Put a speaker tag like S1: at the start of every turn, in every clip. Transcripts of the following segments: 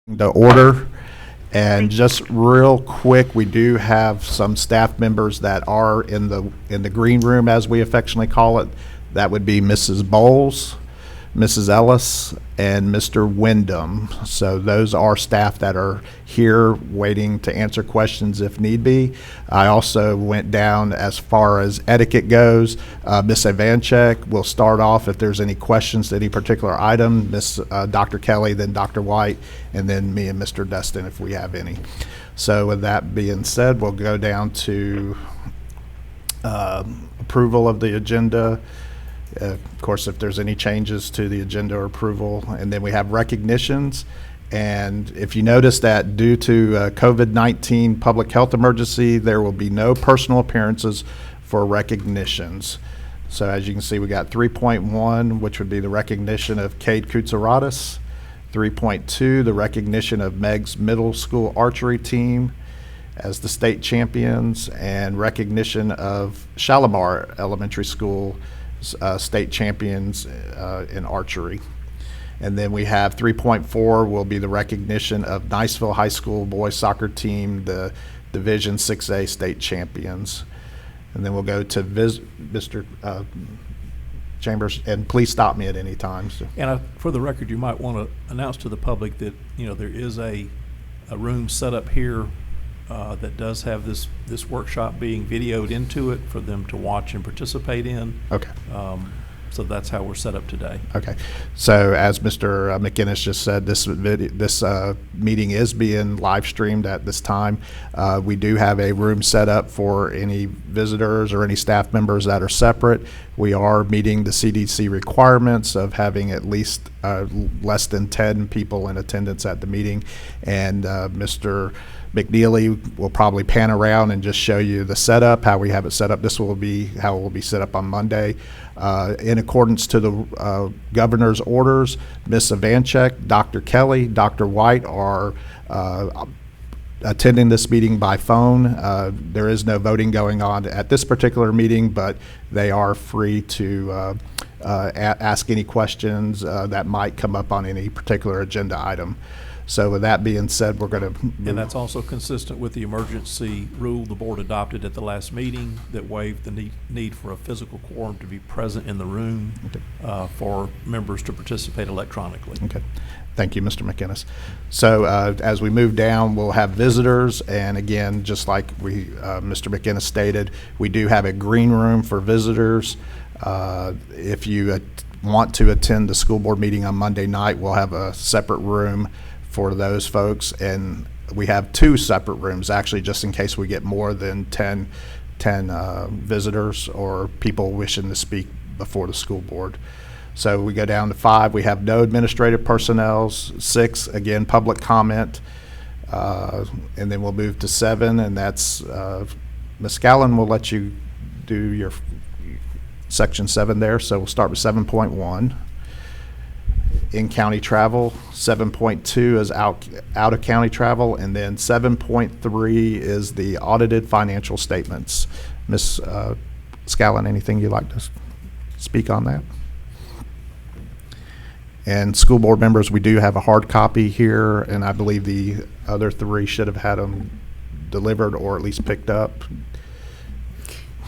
S1: the order. And just real quick, we do have some staff members that are in the green room, as we affectionately call it. That would be Mrs. Bowles, Mrs. Ellis, and Mr. Wyndham. So those are staff that are here waiting to answer questions if need be. I also went down as far as etiquette goes. Ms. Ivanchek will start off if there's any questions to any particular item, Dr. Kelly, then Dr. White, and then me and Mr. Destin if we have any. So with that being said, we'll go down to approval of the agenda. Of course, if there's any changes to the agenda or approval, and then we have recognitions. And if you notice that due to COVID-19 public health emergency, there will be no personal appearances for recognitions. So as you can see, we got 3.1, which would be the recognition of Cade Koutsaratis, 3.2, the recognition of Meg's middle school archery team as the state champions, and recognition of Shalimar Elementary School state champions in archery. And then we have 3.4 will be the recognition of Niceville High School boys soccer team, the Division 6A state champions. And then we'll go to Mr. Chambers, and please stop me at any time. So.
S2: And for the record, you might want to announce to the public that there is a room set up here that does have this workshop being videoed into it for them to watch and participate in. Okay. So that's how we're set up today. Okay. So as Mr. McInnes just said, this meeting is being live streamed at this time. We do have a room set up for any visitors or any staff members that are separate. We are meeting the CDC requirements of having at least less than 10 people in attendance at the meeting. And Mr. McNeely will probably pan around and just show you the setup, how we have it set up. This will be how it will be set up on Monday. In accordance to the governor's orders, Ms. Ivanchek, Dr. Kelly, Dr. White are attending this meeting by phone. There is no voting going on at this particular meeting, but they are free to ask any questions that might come up on any particular agenda item. So with that being said, we're going to and that's also consistent with the emergency rule the board adopted at the last meeting that waived the need for a physical quorum to be present in the room for members to participate electronically.
S1: Okay. Thank you, Mr. McInnes. So as we move down, we'll have visitors, and again, just like Mr. McInnes stated, we do have a green room for visitors. If you want to attend the school board meeting on Monday night, we'll have a separate room for those folks, and we have 2 separate rooms actually, just in case we get more than 10 visitors or people wishing to speak before the school board. So we go down to 5. We have no administrative personnel. 6, again, public comment, and then we'll move to 7, and that's Ms. Scallon will let you do your section 7 there. So we'll start with 7.1. In-county travel. 7.2 is out-of-county travel, and then 7.3 is the audited financial statements. Ms. Scallon, anything you'd like to speak on that? And school board members, we do have a hard copy here, and I believe the other 3 should have had them delivered or at least picked up.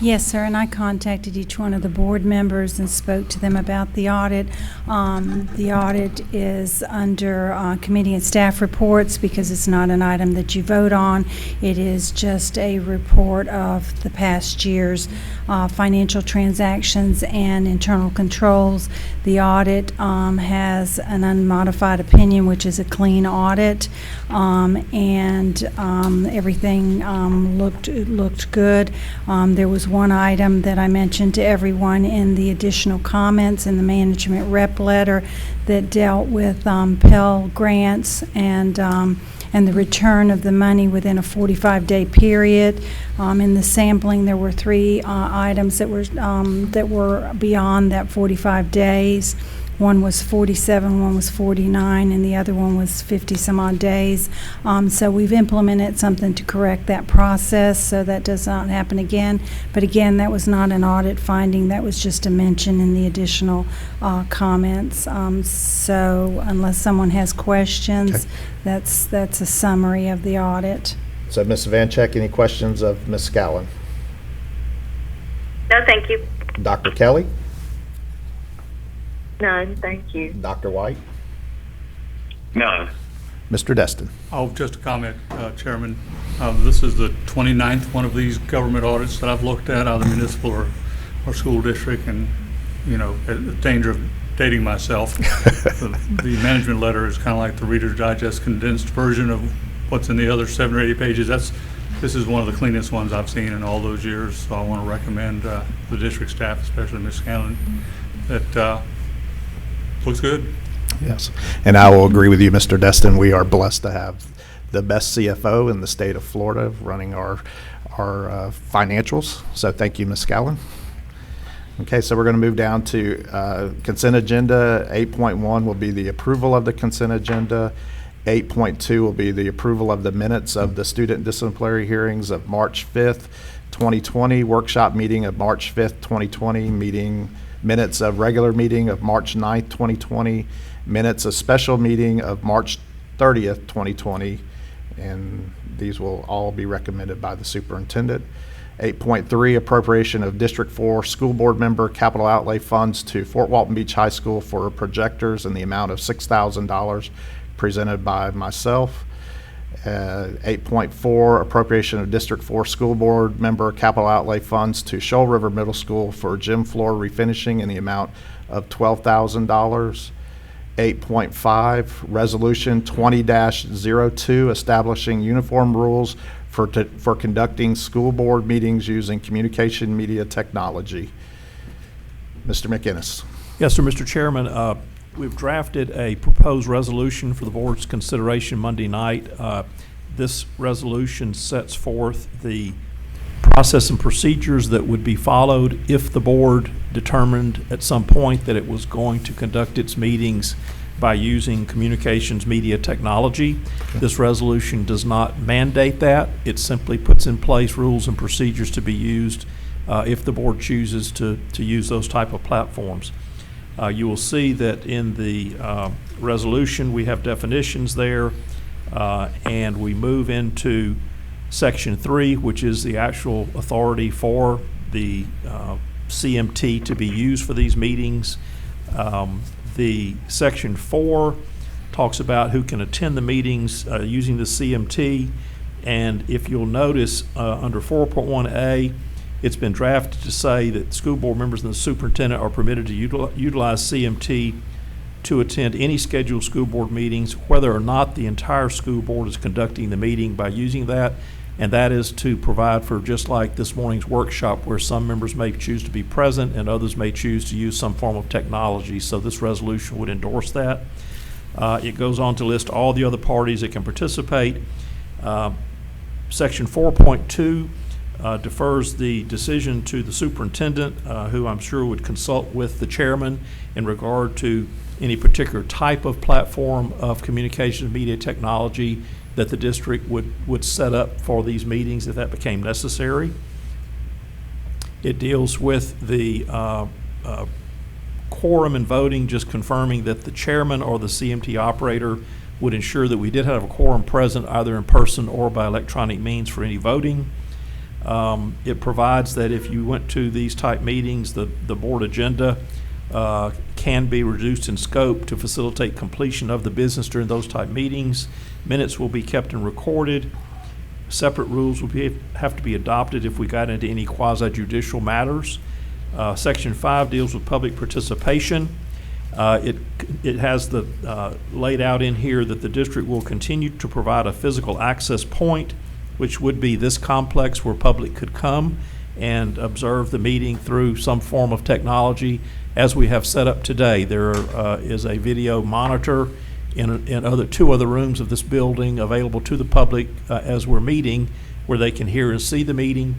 S3: Yes, sir, and I contacted each one of the board members and spoke to them about the audit. The audit is under committee and staff reports because it's not an item that you vote on. It is just a report of the past year's financial transactions and internal controls. The audit has an unmodified opinion, which is a clean audit, and everything looked good. There was one item that I mentioned to everyone in the additional comments in the management rep letter that dealt with Pell grants and the return of the money within a 45-day period. In the sampling, there were 3 items that were beyond that 45 days. One was 47, one was 49, and the other one was 50-some-odd days. So we've implemented something to correct that process so that does not happen again. But again, that was not an audit finding. That was just a mention in the additional comments. So unless someone has questions,
S1: Okay.
S3: that's a summary of the audit.
S1: So, Ms. Vancheck, any questions of Ms. Scallon?
S4: No, thank you.
S1: Dr. Kelly?
S4: None, thank you.
S1: Dr. White?
S5: None.
S1: Mr. Destin?
S6: Oh, just a comment, Chairman. This is the 29th one of these government audits that I've looked at, either municipal or school district, and, you know, at danger of dating myself, the management letter is kind of like the Reader's Digest condensed version of what's in the other 7 or 8 pages. This is one of the cleanest ones I've seen in all those years, so I want to recommend the district staff, especially Ms. Scanlon, that looks good.
S1: Yes. And I will agree with you, Mr. Destin. We are blessed to have the best CFO in the state of Florida running our financials. So thank you, Ms. Scallon. Okay, so we're going to move down to consent agenda. 8.1 will be the approval of the consent agenda. 8.2 will be the approval of the minutes of the student disciplinary hearings of March 5th, 2020, workshop meeting of March 5th, 2020, minutes of regular meeting of March 9th, 2020, minutes of special meeting of March 30th, 2020, and these will all be recommended by the superintendent. 8.3, appropriation of District 4 school board member capital outlay funds to Fort Walton Beach High School for projectors in the amount of $6,000 presented by myself. 8.4, appropriation of District 4 school board member capital outlay funds to Shoal River Middle School for gym floor refinishing in the amount of $12,000. 8.5, resolution 20-02, establishing uniform rules for conducting school board meetings using communication media technology. Mr. McInnes.
S2: Yes, sir, Mr. Chairman. We've drafted a proposed resolution for the board's consideration Monday night. This resolution sets forth the process and procedures that would be followed if the board determined at some point that it was going to conduct its meetings by using communications media technology. This resolution does not mandate that. It simply puts in place rules and procedures to be used if the board chooses to use those type of platforms. You will see that in the resolution we have definitions there, and we move into Section 3, which is the actual authority for the CMT to be used for these meetings. The Section 4 talks about who can attend the meetings using the CMT, and if you'll notice under 4.1A, it's been drafted to say that school board members and the superintendent are permitted to utilize CMT to attend any scheduled school board meetings, whether or not the entire school board is conducting the meeting by using that. And that is to provide for, just like this morning's workshop, where some members may choose to be present and others may choose to use some form of technology. So this resolution would endorse that. It goes on to list all the other parties that can participate. Section 4.2 defers the decision to the superintendent, who I'm sure would consult with the chairman in regard to any particular type of platform of communications media technology that the district would set up for these meetings if that became necessary. It deals with the quorum and voting, just confirming that the chairman or the CMT operator would ensure that we did have a quorum present either in person or by electronic means for any voting. It provides that if you went to these type meetings, the board agenda can be reduced in scope to facilitate completion of the business during those type meetings. Minutes will be kept and recorded. Separate rules will have to be adopted if we got into any quasi-judicial matters. Section 5 deals with public participation. It has the laid out in here that the district will continue to provide a physical access point, which would be this complex where public could come and observe the meeting through some form of technology as we have set up today. There is a video monitor in two other rooms of this building available to the public as we're meeting, where they can hear and see the meeting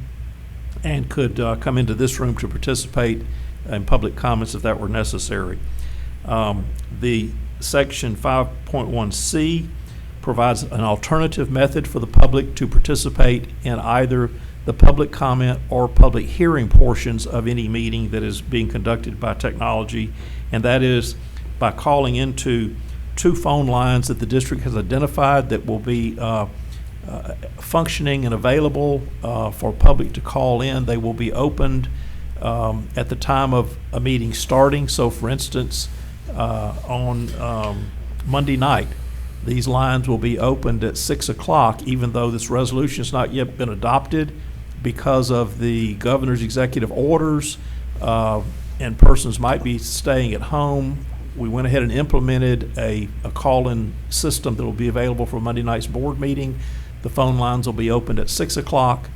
S2: and could come into this room to participate in public comments if that were necessary. The section 5.1C provides an alternative method for the public to participate in either the public comment or public hearing portions of any meeting that is being conducted by technology, and that is by calling into 2 phone lines that the district has identified that will be functioning and available for public to call in. They will be opened at the time of a meeting starting. So for instance, on Monday night, these lines will be opened at 6 o'clock, even though this resolution has not yet been adopted because of the governor's executive orders, and persons might be staying at home. We went ahead and implemented a call-in system that will be available for Monday night's board meeting. The phone lines will be opened at 6 o'clock.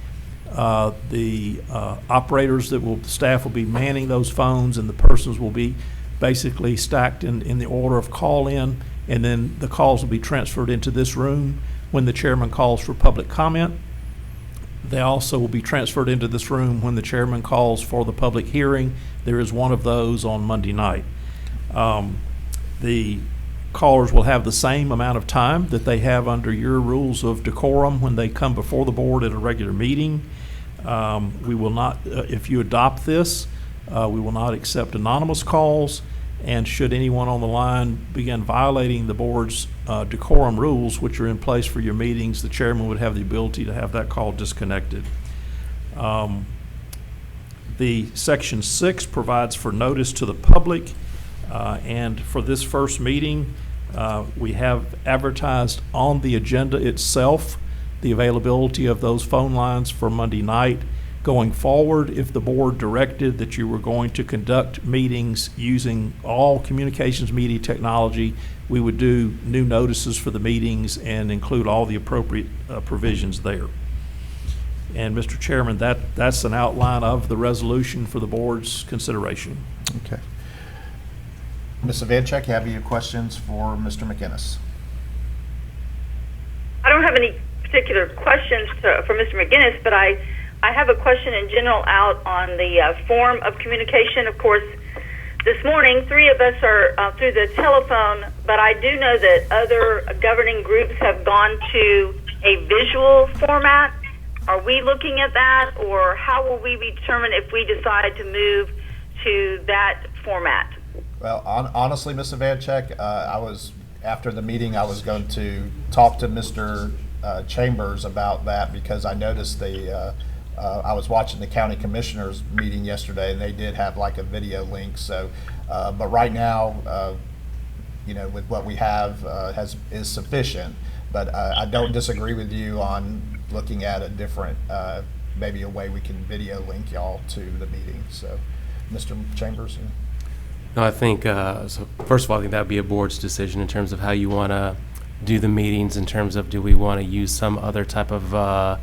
S2: The operators staff will be manning those phones, and the persons will be basically stacked in the order of call-in, and then the calls will be transferred into this room when the chairman calls for public comment. They also will be transferred into this room when the chairman calls for the public hearing. There is one of those on Monday night. The callers will have the same amount of time that they have under your rules of decorum when they come before the board at a regular meeting. We will not, if you adopt this, we will not accept anonymous calls, and should anyone on the line begin violating the board's decorum rules, which are in place for your meetings, the chairman would have the ability to have that call disconnected. The Section 6 provides for notice to the public, and for this first meeting, we have advertised on the agenda itself the availability of those phone lines for Monday night. Going forward, if the board directed that you were going to conduct meetings using all communications media technology, we would do new notices for the meetings and include all the appropriate provisions there. And Mr. Chairman, that's an outline of the resolution for the board's consideration.
S1: Okay. Ms. Ivanchek, have you questions for Mr. McInnes?
S4: I don't have any particular questions for Mr. McInnes, but I have a question in general out on the form of communication. Of course, this morning, 3 of us are through the telephone, but I do know that other governing groups have gone to a visual format. Are we looking at that, or how will we determine if we decide to move to that format?
S1: Well, honestly, Ms. Ivanchek, after the meeting, I was going to talk to Mr. Chambers about that, because I noticed I was watching the county commissioners meeting yesterday, and they did have like a video link. So, but right now, with what we have is sufficient. But I don't disagree with you on looking at a different, maybe a way we can video link y'all to the meeting. So, Mr. Chambers.
S7: No, I think, so first of all, I think that would be a board's decision in terms of how you want to do the meetings, in terms of do we want to use some other type of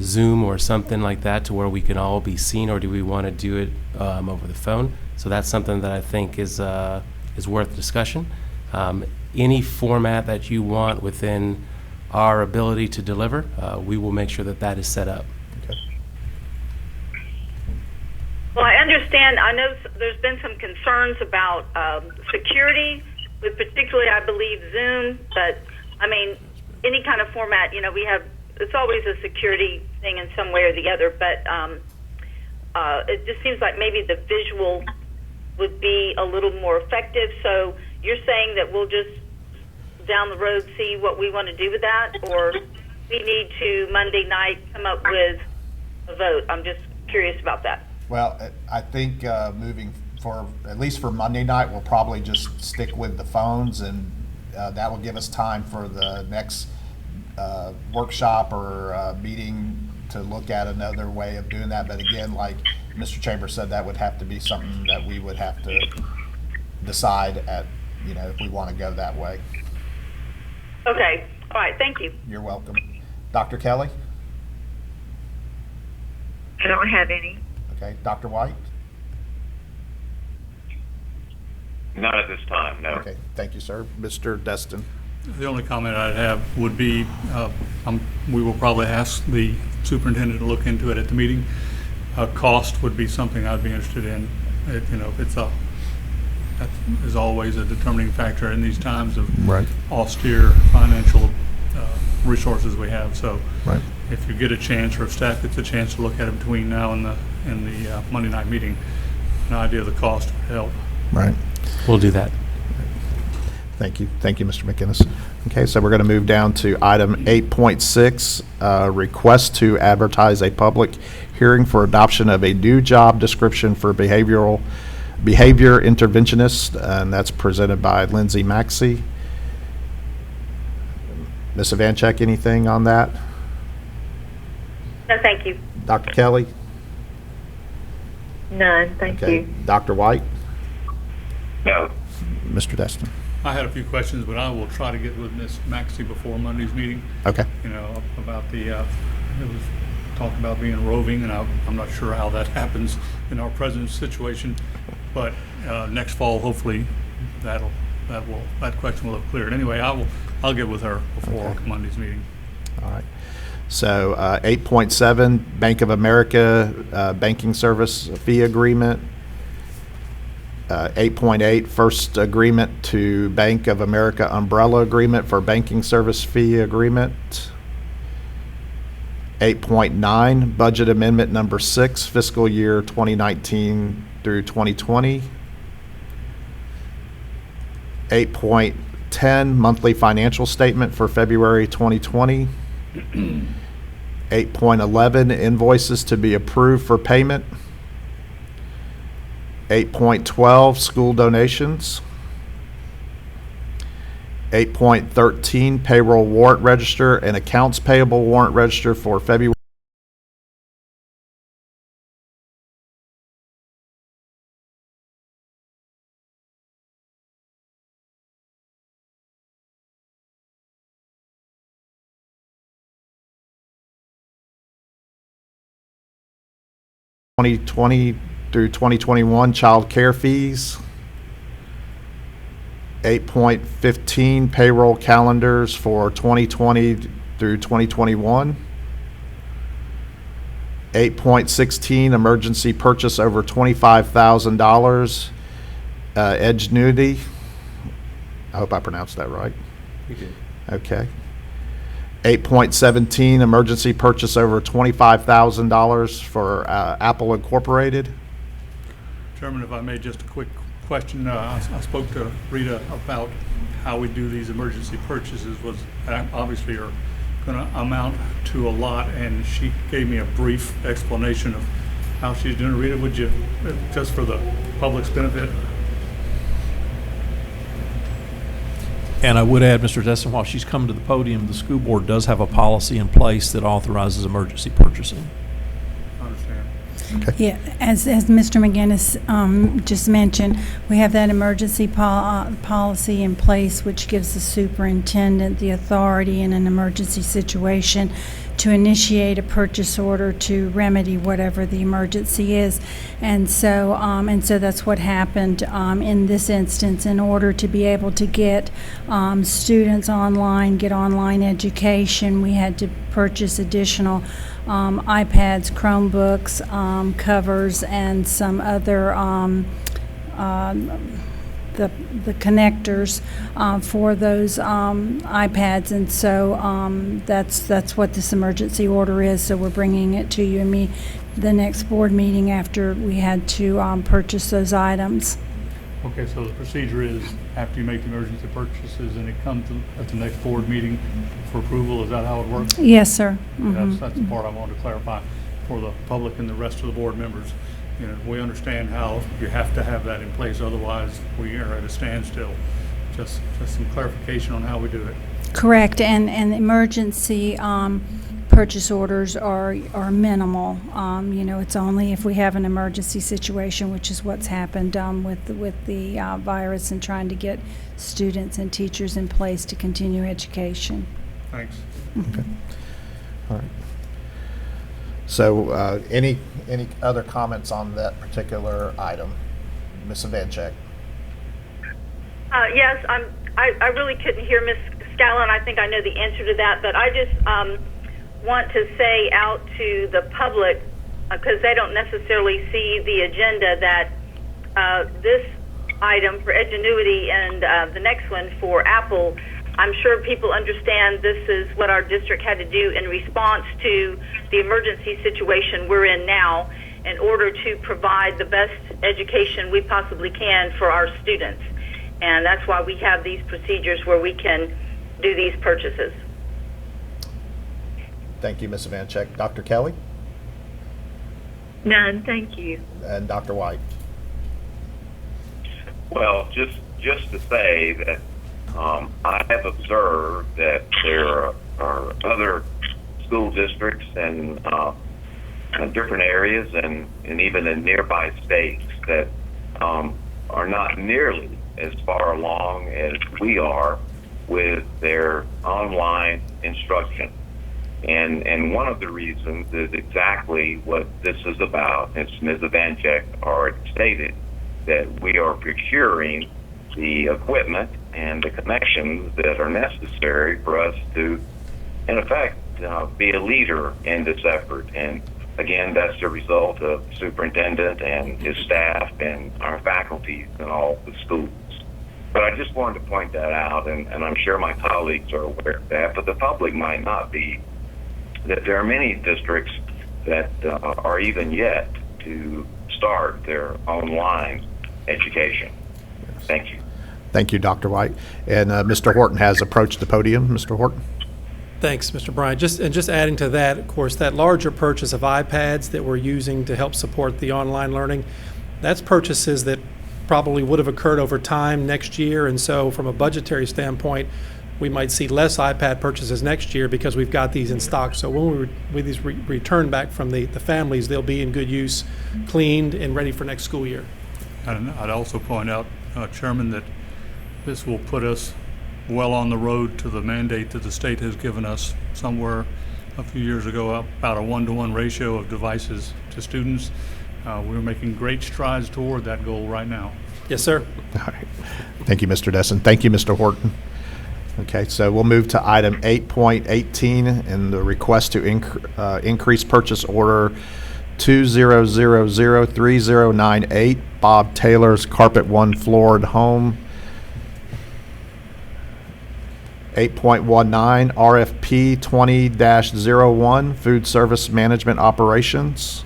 S7: Zoom or something like that to where we can all be seen, or do we want to do it over the phone? So that's something that I think is worth discussion. Any format that you want within our ability to deliver, we will make sure that is set up.
S1: Okay.
S4: Well, I understand. I know there's been some concerns about security, with particularly, I believe, Zoom. But I mean, any kind of format, we have. It's always a security thing in some way or the other. But it just seems like maybe the visual would be a little more effective. So you're saying that we'll just down the road see what we want to do with that, or we need to Monday night come up with a vote? I'm just curious about that.
S1: Well, I think moving for, at least for Monday night, we'll probably just stick with the phones, and that will give us time for the next workshop or meeting to look at another way of doing that. But again, like Mr. Chambers said, that would have to be something that we would have to decide at, if we want to go that way.
S4: Okay. All right. Thank you.
S1: You're welcome. Dr. Kelly?
S8: I don't have any.
S1: Okay. Dr. White?
S5: Not at this time, no.
S1: Okay. Thank you, sir. Mr. Destin?
S6: The only comment I'd have would be, we will probably ask the superintendent to look into it at the meeting. Cost would be something I'd be interested in. If it's that is always a determining factor in these times of
S1: Right.
S6: austere financial resources we have. So
S1: Right.
S6: if you get a chance, or if staff gets a chance to look at it between now and the Monday night meeting, an idea of the cost would help.
S1: Right.
S7: We'll do that.
S1: Thank you. Thank you, Mr. McInnes. Okay, so we're going to move down to item 8.6, request to advertise a public hearing for adoption of a new job description for behavior interventionist, and that's presented by Lindsay Maxey. Ms. Ivanchek, anything on that?
S4: No, thank you.
S1: Dr. Kelly?
S8: None, thank
S1: Okay.
S8: you.
S1: Dr. White?
S5: No.
S1: Mr. Destin?
S6: I had a few questions, but I will try to get with Ms. Maxey before Monday's meeting.
S1: Okay.
S6: About it was talked about being roving, and I'm not sure how that happens in our present situation. But next fall, hopefully, that question will have cleared. Anyway, I'll get with her before
S1: Okay.
S6: Monday's meeting.
S1: All right. So 8.7, Bank of America banking service fee agreement. 8.8, first agreement to Bank of America umbrella agreement for banking service fee agreement. 8.9, budget amendment number 6, fiscal year 2019 through 2020. 8.10, monthly financial statement for February 2020. 8.11, invoices to be approved for payment. 8.12, school donations. 8.13, payroll warrant register and accounts payable warrant register for February. (2020) through 2021 child care fees. 8.15, payroll calendars for 2020 through 2021. 8.16, emergency purchase over $25,000, Edgenuity. I hope I pronounced that right.
S7: You did.
S1: Okay. 8.17, emergency purchase over $25,000 for Apple Incorporated.
S6: Chairman, if I may, just a quick question. I spoke to Rita about how we do these emergency purchases, was obviously are going to amount to a lot, and she gave me a brief explanation of how she's doing. Rita, would you, just for the public's benefit?
S2: And I would add, Mr. Destin, while she's come to the podium, the school board does have a policy in place that authorizes emergency purchasing.
S6: I understand.
S3: Yeah, as Mr. McGinnis just mentioned, we have that emergency policy in place, which gives the superintendent the authority in an emergency situation to initiate a purchase order to remedy whatever the emergency is. And so that's what happened in this instance. In order to be able to get students online, get online education, we had to purchase additional iPads, Chromebooks, covers, and some other the connectors for those iPads, and so that's what this emergency order is. So we're bringing it to you the next board meeting after we had to purchase those items.
S6: Okay, so the procedure is after you make the emergency purchases and it comes at the next board meeting for approval, is that how it works?
S3: Yes, sir.
S6: That's the part I wanted to clarify for the public and the rest of the board members. You know, we understand how you have to have that in place, otherwise we are at a standstill. Just some clarification on how we do it.
S3: Correct, and emergency purchase orders are minimal. It's only if we have an emergency situation, which is what's happened with the virus, and trying to get students and teachers in place to continue education.
S6: Thanks.
S1: Okay. All right. So any other comments on that particular item? Ms. Ivanchek?
S4: Yes, I really couldn't hear Ms. Scallon. I think I know the answer to that, but I just want to say out to the public, because they don't necessarily see the agenda, that this item for Edgenuity and the next one for Apple, I'm sure people understand this is what our district had to do in response to the emergency situation we're in now in order to provide the best education we possibly can for our students. And that's why we have these procedures where we can do these purchases.
S1: Thank you, Ms. Vanchek. Dr. Kelly
S8: None, thank you.
S1: and Dr. White.
S5: Well, just to say that I have observed that there are other school districts in different areas and even in nearby states that are not nearly as far along as we are with their online instruction. And one of the reasons is exactly what this is about, as Ms. Vanchek already stated, that we are procuring the equipment and the connections that are necessary for us to, in effect, be a leader in this effort. And again, that's the result of the superintendent and his staff and our faculties in all the schools. But I just wanted to point that out, and I'm sure my colleagues are aware of that, but the public might not be, that there are many districts that are even yet to start their online education.
S1: Yes.
S5: Thank you.
S1: Thank you, Dr. White. And Mr. Horton has approached the podium. Mr. Horton?
S9: Thanks, Mr. Bryant. Just adding to that, of course, that larger purchase of iPads that we're using to help support the online learning, that's purchases that probably would have occurred over time next year. And so from a budgetary standpoint, we might see less iPad purchases next year because we've got these in stock. So when these return back from the families, they'll be in good use, cleaned, and ready for next school year.
S6: And I'd also point out, Chairman, that this will put us well on the road to the mandate that the state has given us somewhere a few years ago, about a 1-to-1 ratio of devices to students. We're making great strides toward that goal right now.
S9: Yes, sir.
S1: All right. Thank you, Mr. Dessen. Thank you, Mr. Horton. Okay, so we'll move to item 8.18 and the request to increase purchase order 20003098, Bob Taylor's Carpet One Floored Home. 8.19 RFP 20-01 Food Service Management Operations.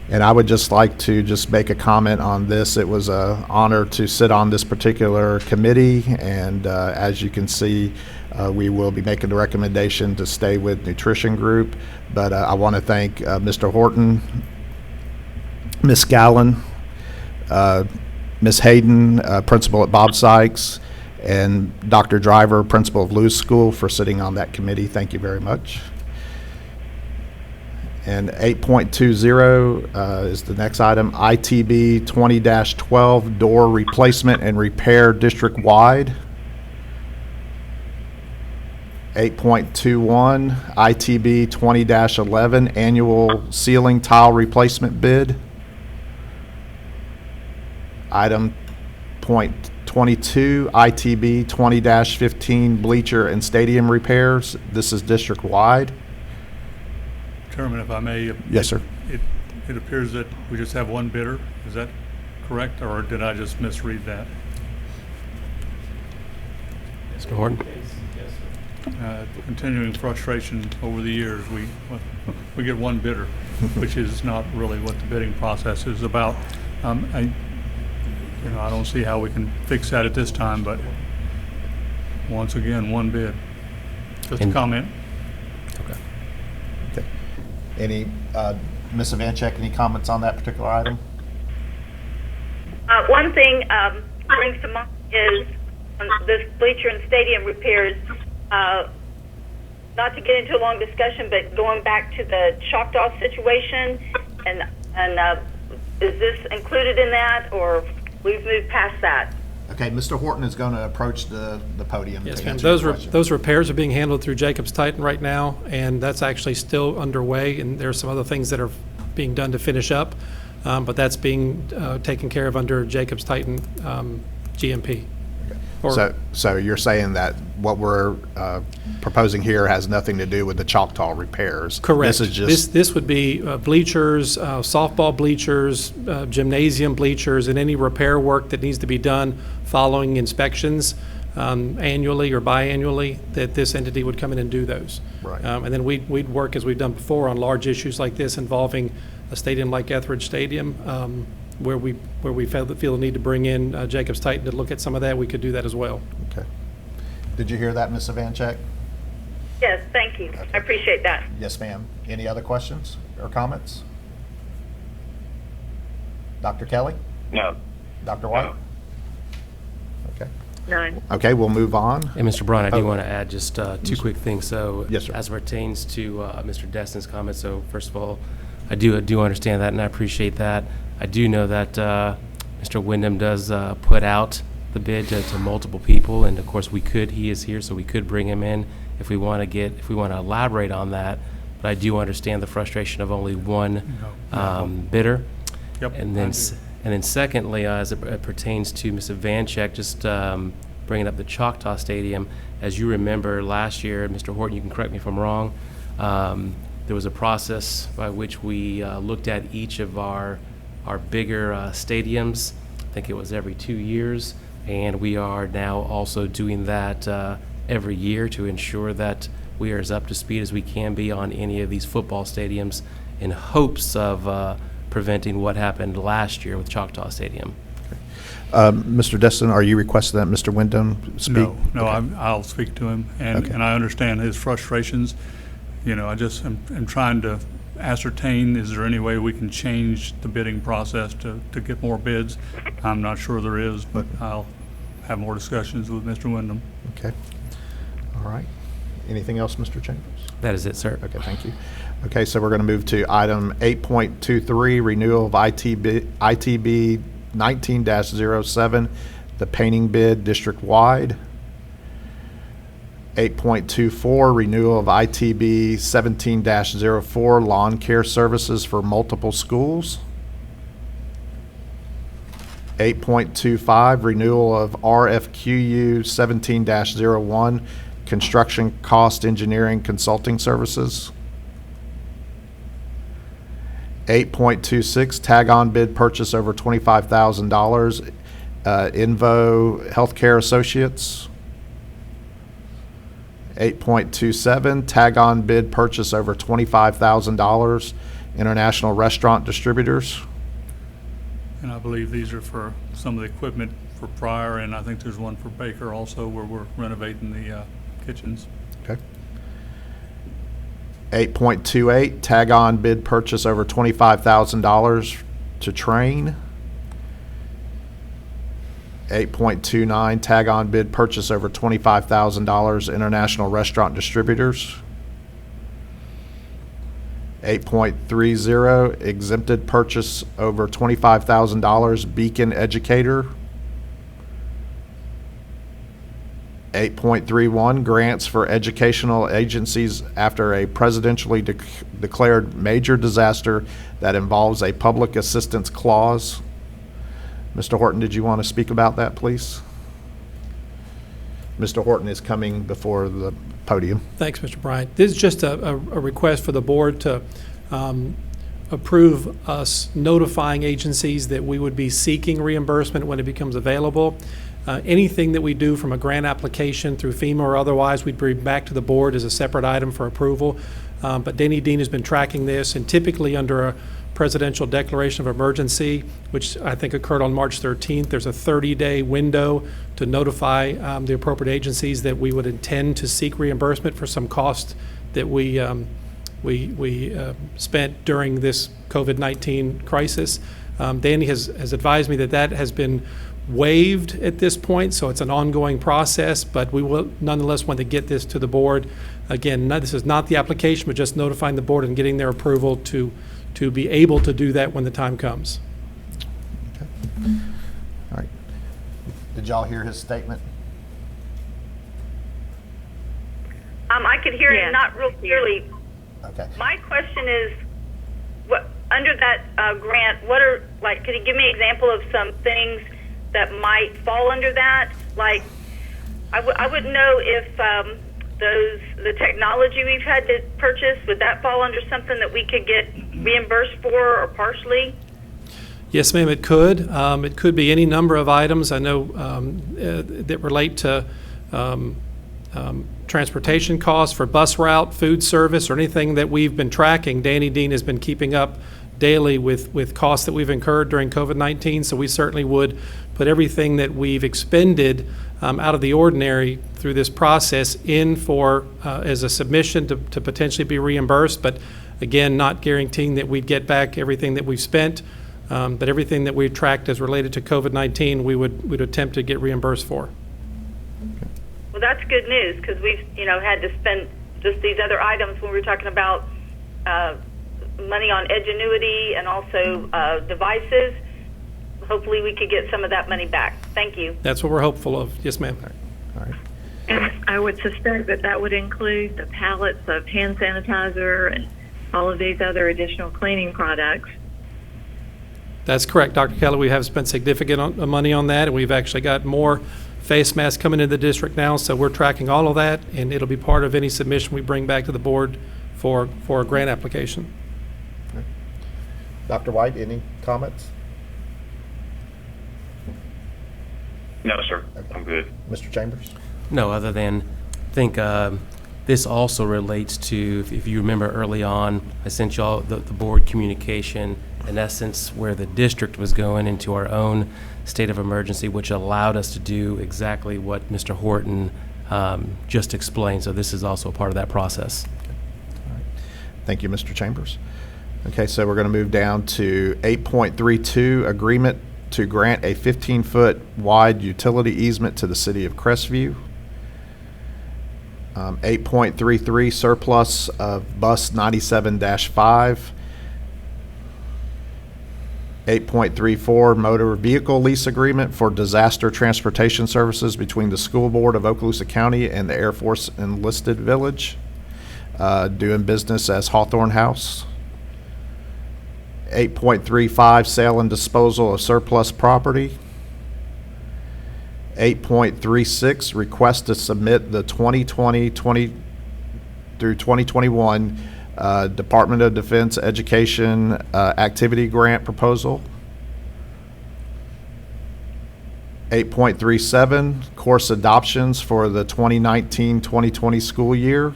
S1: And I would just like to just make a comment on this. It was an honor to sit on this particular committee, and as you can see, we will be making the recommendation to stay with Nutrition Group. But I want to thank Mr. Horton, Ms. Gallen, Ms. Hayden, principal at Bob Sykes, and Dr. Driver, principal of Lewis School, for sitting on that committee. Thank you very much. And 8.20 is the next item, ITB 20-12 door replacement and repair district-wide. 8.21 ITB 20-11 annual ceiling tile replacement bid. Item .22 ITB 20-15 bleacher and stadium repairs. This is district-wide.
S6: Chairman, if I may.
S1: Yes, sir.
S6: It appears that we just have one bidder. Is that correct, or did I just misread that?
S7: Mr. Horton?
S6: Continuing frustration over the years, we get one bidder, which is not really what the bidding process is about. I don't see how we can fix that at this time, but once again, one bid. Just a comment.
S1: Okay. Any, Ms. Vanchek, any comments on that particular item?
S4: One thing brings to mind is this bleacher and stadium repairs. Not to get into a long discussion, but going back to the Choctaw situation, and is this included in that, or we've moved past that?
S1: Okay, Mr. Horton is going to approach the podium.
S9: Yes,
S1: to
S9: ma'am.
S1: answer your question.
S9: Those repairs are being handled through Jacobs Titan right now, and that's actually still underway, and there's some other things that are being done to finish up, but that's being taken care of under Jacobs Titan GMP.
S1: Okay. So you're saying that what we're proposing here has nothing to do with the Choctaw repairs?
S9: Correct.
S1: This is just,
S9: This would be bleachers, softball bleachers, gymnasium bleachers, and any repair work that needs to be done following inspections annually or biannually, that this entity would come in and do those.
S1: Right.
S9: And then we'd work, as we've done before, on large issues like this involving a stadium like Etheridge Stadium, where we feel the need to bring in Jacobs Titan to look at some of that. We could do that as well.
S1: okay. Did you hear that, Ms. Ivanchek?
S4: Yes, thank you. I appreciate that.
S1: Yes, ma'am. Any other questions or comments? Dr. Kelly?
S5: No.
S1: Dr. White?
S5: No.
S1: Okay.
S8: None.
S1: Okay, we'll move on.
S7: And Mr. Braun, I do
S1: Oh.
S7: want to add just two quick things. So
S1: Yes, sir.
S7: as it pertains to Mr. Destin's comments, so first of all, I do understand that, and I appreciate that. I do know that Mr. Wyndham does put out the bid to multiple people, and of course he is here, so we could bring him in if we want to elaborate on that. But I do understand the frustration of only one bidder.
S6: Yep.
S7: And then secondly, as it pertains to Ms. Ivanchek, just bringing up the Choctaw Stadium, as you remember last year, Mr. Horton, you can correct me if I'm wrong, there was a process by which we looked at each of our bigger stadiums. I think it was every 2 years, and we are now also doing that every year to ensure that we are as up to speed as we can be on any of these football stadiums in hopes of preventing what happened last year with Choctaw Stadium.
S1: Mr. Destin, are you requesting that Mr. Wyndham speak?
S6: No,
S1: Okay.
S6: I'll speak to him, and
S1: Okay.
S6: and I understand his frustrations. You know, I just am trying to ascertain, is there any way we can change the bidding process to get more bids? I'm not sure there is, but I'll have more discussions with Mr. Wyndham.
S1: Okay. All right. Anything else, Mr. Chambers?
S7: That is it, sir.
S1: Okay, thank you. Okay, so we're going to move to item 8.23, renewal of ITB 19-07, the painting bid district-wide. 8.24, renewal of ITB 17-04, lawn care services for multiple schools. 8.25, renewal of RFQU 17-01, construction cost engineering consulting services. 8.26, tag-on bid purchase over $25,000, Invo Healthcare Associates. 8.27, tag-on bid purchase over $25,000, International Restaurant Distributors.
S6: And I believe these are for some of the equipment for Pryor, and I think there's one for Baker also where we're renovating the kitchens.
S1: Okay. 8.28, tag-on bid purchase over $25,000 to Train. 8.29, tag-on bid purchase over $25,000, International Restaurant Distributors. 8.30, exempted purchase over $25,000, Beacon Educator. 8.31, grants for educational agencies after a presidentially declared major disaster that involves a public assistance clause. Mr. Horton, did you want to speak about that, please? Mr. Horton is coming before the podium.
S9: Thanks, Mr. Bryant. This is just a request for the board to approve us notifying agencies that we would be seeking reimbursement when it becomes available. Anything that we do from a grant application through FEMA or otherwise, we'd bring back to the board as a separate item for approval. But Denny Dean has been tracking this, and typically under a presidential declaration of emergency, which I think occurred on March 13th, there's a 30-day window to notify the appropriate agencies that we would intend to seek reimbursement for some cost that we spent during this COVID-19 crisis. Danny has advised me that that has been waived at this point, so it's an ongoing process, but we will nonetheless want to get this to the board. Again, this is not the application, but just notifying the board and getting their approval to be able to do that when the time comes.
S1: Okay. All right. Did y'all hear his statement?
S4: I could hear
S8: Yes.
S4: him not real clearly.
S1: Okay.
S4: My question is, what under that grant, what are, like, could you give me an example of some things that might fall under that? Like, I wouldn't know if the technology we've had to purchase, would that fall under something that we could get reimbursed for or partially?
S9: Yes, ma'am, it could. It could be any number of items. I know that relate to transportation costs for bus route, food service, or anything that we've been tracking. Danny Dean has been keeping up daily with costs that we've incurred during COVID-19, so we certainly would put everything that we've expended out of the ordinary through this process in for as a submission to potentially be reimbursed, but again, not guaranteeing that we'd get back everything that we've spent, but everything that we've tracked as related to COVID-19, we'd attempt to get reimbursed for.
S4: Well, that's good news, because we've had to spend just these other items when we were talking about money on Edgenuity and also devices. Hopefully we could get some of that money back. Thank you.
S9: That's what we're hopeful of. Yes, ma'am.
S1: All right.
S8: And I would suspect that that would include the pallets of hand sanitizer and all of these other additional cleaning products.
S9: That's correct, Dr. Kelly. We have spent significant money on that, and we've actually got more face masks coming into the district now, so we're tracking all of that, and it'll be part of any submission we bring back to the board for a grant application.
S1: Okay. Dr. White, any comments?
S5: No, sir. I'm good.
S1: Mr. Chambers?
S7: No, other than I think this also relates to, if you remember early on, I sent you all the board communication, in essence, where the district was going into our own state of emergency, which allowed us to do exactly what Mr. Horton just explained. So this is also a part of that process.
S1: All right. Thank you, Mr. Chambers. Okay, so we're going to move down to 8.32, agreement to grant a 15-foot wide utility easement to the city of Crestview. 8.33, surplus of bus 97-5. 8.34, motor vehicle lease agreement for disaster transportation services between the School Board of Okaloosa County and the Air Force Enlisted Village, doing business as Hawthorne House. 8.35, sale and disposal of surplus property. 8.36, request to submit the 2020 through 2021 Department of Defense Education Activity Grant proposal. 8.37, course adoptions for the 2019-2020 school year.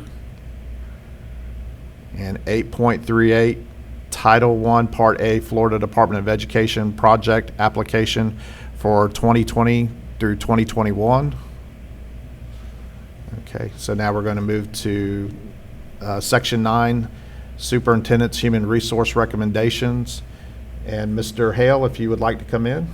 S1: And 8.38, Title I, Part A, Florida Department of Education project application for 2020 through 2021. Okay, so now we're going to move to Section 9, Superintendent's Human Resource Recommendations. And Mr. Hale, if you would like to come in.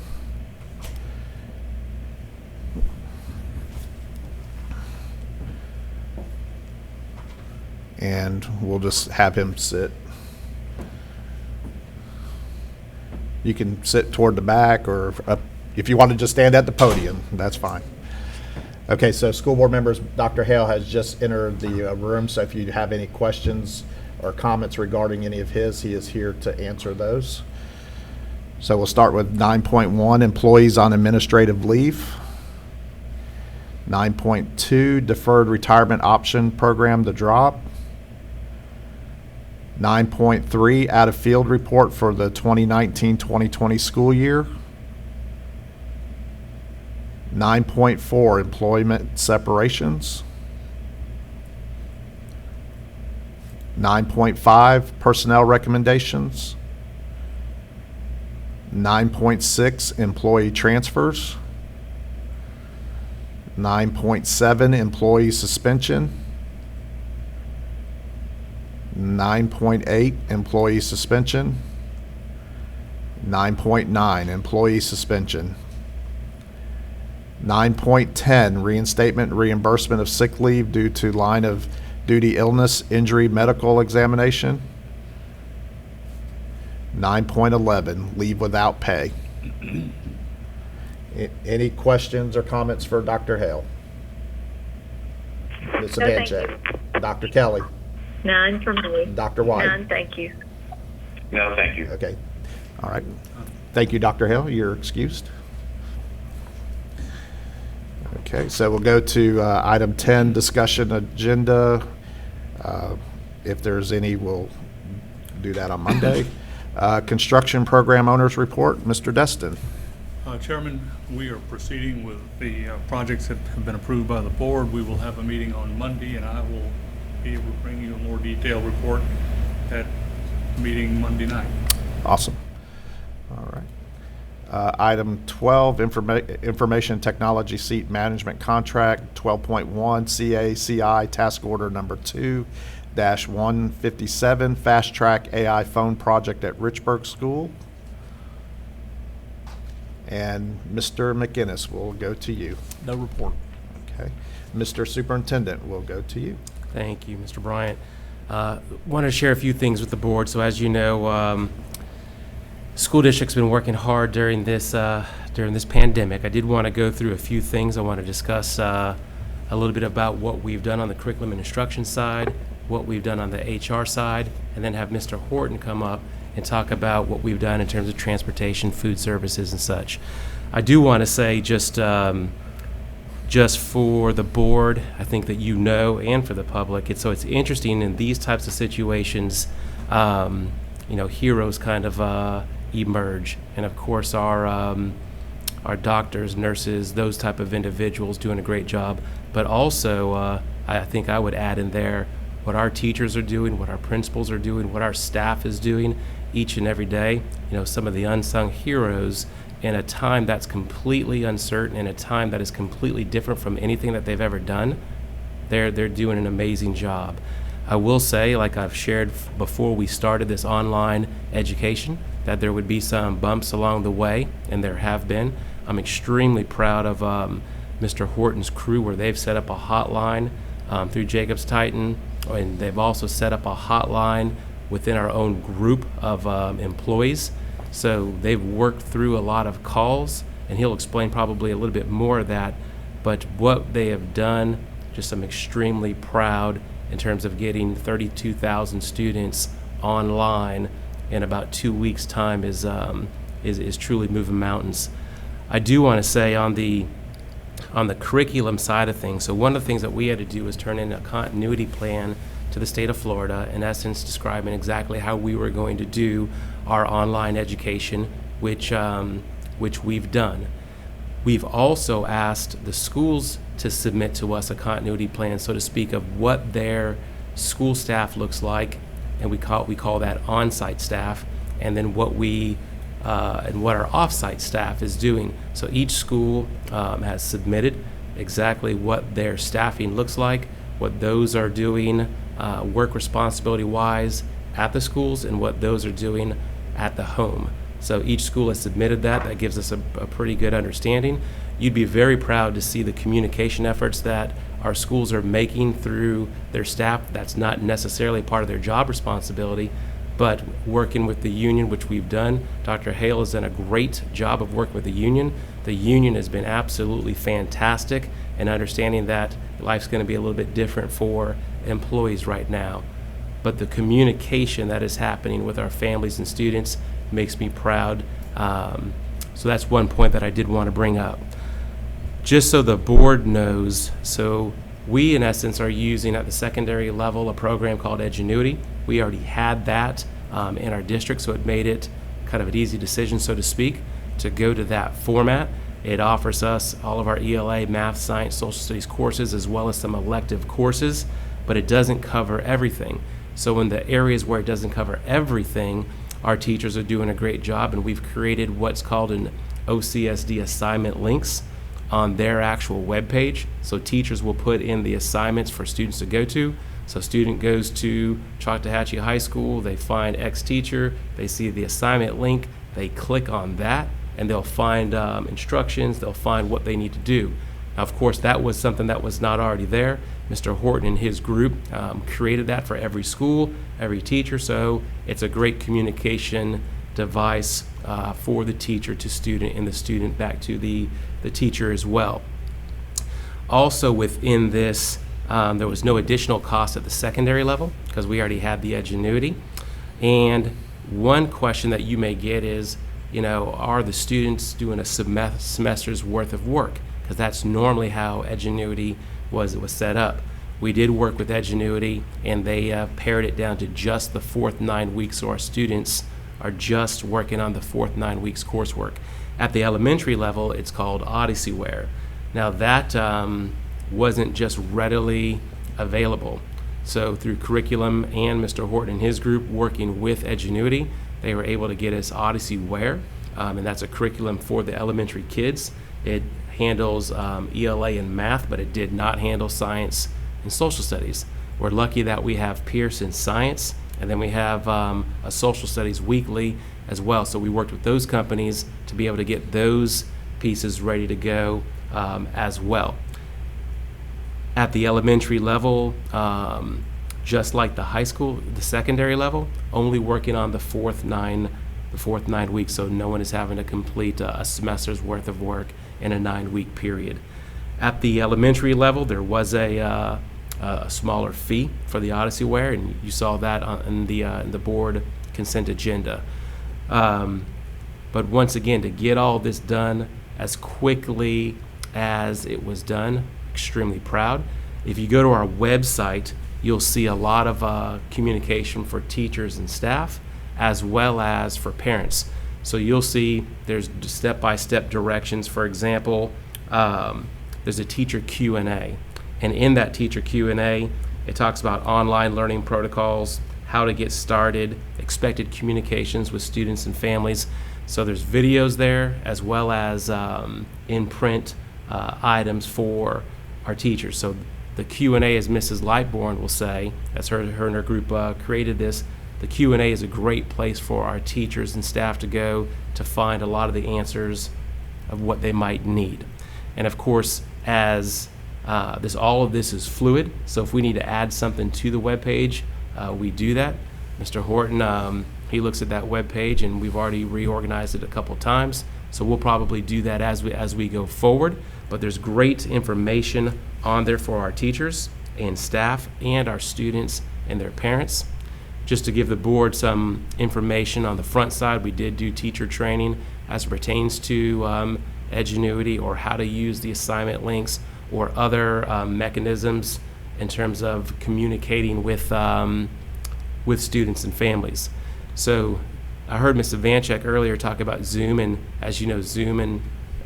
S1: And we'll just have him sit. You can sit toward the back, or up, if you want to just stand at the podium, that's fine. Okay, so school board members, Dr. Hale has just entered the room, so if you have any questions or comments regarding any of his, he is here to answer those. So we'll start with 9.1, employees on administrative leave. 9.2, deferred retirement option program to drop. 9.3, out of field report for the 2019-2020 school year. 9.4, employment separations. 9.5, personnel recommendations. 9.6, employee transfers. 9.7, employee suspension. 9.8, employee suspension. 9.9, employee suspension. 9.10, reinstatement reimbursement of sick leave due to line of duty illness, injury, medical examination. 9.11, leave without pay. Any questions or comments for Dr. Hale? Ms.
S4: No, thank
S1: Evanchik. Dr. Kelly.
S8: None from me.
S1: Dr. White.
S8: None, thank you.
S5: No, thank you.
S1: Okay. All right. Thank you, Dr. Hale. You're excused. Okay, so we'll go to item 10, discussion agenda. If there's any, we'll do that on Monday. Construction program owners report, Mr. Destin.
S6: Chairman, we are proceeding with the projects that have been approved by the board. We will have a meeting on Monday, and I will be able to bring you a more detailed report at meeting Monday night. Awesome.
S1: All right. Item 12, information technology seat management contract, 12.1 CACI task order number 2-157, fast track AI phone project at Richburg School. And Mr. McInnes, will go to you.
S2: No report.
S1: Okay. Mr. Superintendent, will go to you.
S7: Thank you, Mr. Bryant. Want to share a few things with the board. So as you know, school district's been working hard during this pandemic. I did want to go through a few things. I want to discuss a little bit about what we've done on the curriculum and instruction side, what we've done on the HR side, and then have Mr. Horton come up and talk about what we've done in terms of transportation, food services, and such. I do want to say just for the board, I think that you know, and for the public, it's interesting in these types of situations, heroes kind of emerge, and of course our doctors, nurses, those type of individuals doing a great job. But also, I think I would add in there what our teachers are doing, what our principals are doing, what our staff is doing each and every day. Some of the unsung heroes in a time that's completely uncertain, in a time that is completely different from anything that they've ever done. They're doing an amazing job. I will say, like I've shared before we started this online education, that there would be some bumps along the way, and there have been. I'm extremely proud of Mr. Horton's crew, where they've set up a hotline through Jacobs Titan, and they've also set up a hotline within our own group of employees. So they've worked through a lot of calls, and he'll explain probably a little bit more of that. But what they have done, just I'm extremely proud in terms of getting 32,000 students online in about 2 weeks' time is truly moving mountains. I do want to say on the curriculum side of things, so one of the things that we had to do was turn in a continuity plan to the state of Florida, in essence describing exactly how we were going to do our online education, which we've done. We've also asked the schools to submit to us a continuity plan, so to speak, of what their school staff looks like, and we call that on-site staff, and then what our off-site staff is doing. So each school has submitted exactly what their staffing looks like, what those are doing work responsibility-wise at the schools, and what those are doing at the home. So each school has submitted that. That gives us a pretty good understanding. You'd be very proud to see the communication efforts that our schools are making through their staff. That's not necessarily part of their job responsibility, but working with the union, which we've done. Dr. Hale has done a great job of working with the union. The union has been absolutely fantastic in understanding that life's going to be a little bit different for employees right now. But the communication that is happening with our families and students makes me proud. So that's one point that I did want to bring up. Just so the board knows, so we in essence are using at the secondary level a program called Edgenuity. We already had that in our district, so it made it kind of an easy decision, so to speak, to go to that format. It offers us all of our ELA, math, science, social studies courses, as well as some elective courses, but it doesn't cover everything. So in the areas where it doesn't cover everything, our teachers are doing a great job, and we've created what's called an OCSD assignment links on their actual webpage. So teachers will put in the assignments for students to go to. So student goes to Choctawhatchee High School, they find X teacher, they see the assignment link, they click on that, and they'll find instructions, they'll find what they need to do. Now, of course, that was something that was not already there. Mr. Horton and his group created that for every school, every teacher, so it's a great communication device for the teacher to student, and the student back to the teacher as well. Also within this, there was no additional cost at the secondary level because we already had the Edgenuity. And one question that you may get is, are the students doing a semester's worth of work? Because because that's normally how Edgenuity was set up. We did work with Edgenuity, and they pared it down to just the fourth 9 weeks, so our students are just working on the fourth 9 weeks coursework. At the elementary level, it's called Odyssey-ware. Now that wasn't just readily available. So through curriculum and Mr. Horton and his group working with Edgenuity, they were able to get us Odyssey-ware, and that's a curriculum for the elementary kids. It handles ELA and math, but it did not handle science and social studies. We're lucky that we have Pierce in science, and then we have a social studies weekly as well. So we worked with those companies to be able to get those pieces ready to go as well. At the elementary level, just like the high school, the secondary level, only working on the fourth 9 weeks, so no one is having to complete a semester's worth of work in a 9-week period. At the elementary level, there was a smaller fee for the Odyssey-ware, and you saw that in the board consent agenda. But once again, to get all this done as quickly as it was done, extremely proud. If you go to our website, you'll see a lot of communication for teachers and staff, as well as for parents. So you'll see there's step-by-step directions. For example, there's a teacher Q&A. And in that teacher Q&A, it talks about online learning protocols, how to get started, expected communications with students and families. So there's videos there, as well as in-print items for our teachers. So the Q&A, as Mrs. Lightbourne will say, as her and her group created this, the Q&A is a great place for our teachers and staff to go to find a lot of the answers of what they might need. And of course, as all of this is fluid, so if we need to add something to the webpage, we do that. Mr. Horton, he looks at that webpage, and we've already reorganized it a couple times, so we'll probably do that as we go forward. But there's great information on there for our teachers and staff and our students and their parents. Just to give the board some information on the front side, we did do teacher training as it pertains to Edgenuity, or how to use the assignment links or other mechanisms in terms of communicating with students and families. So I heard Ms. Ivanchek earlier talk about Zoom, and as you know, Zoom in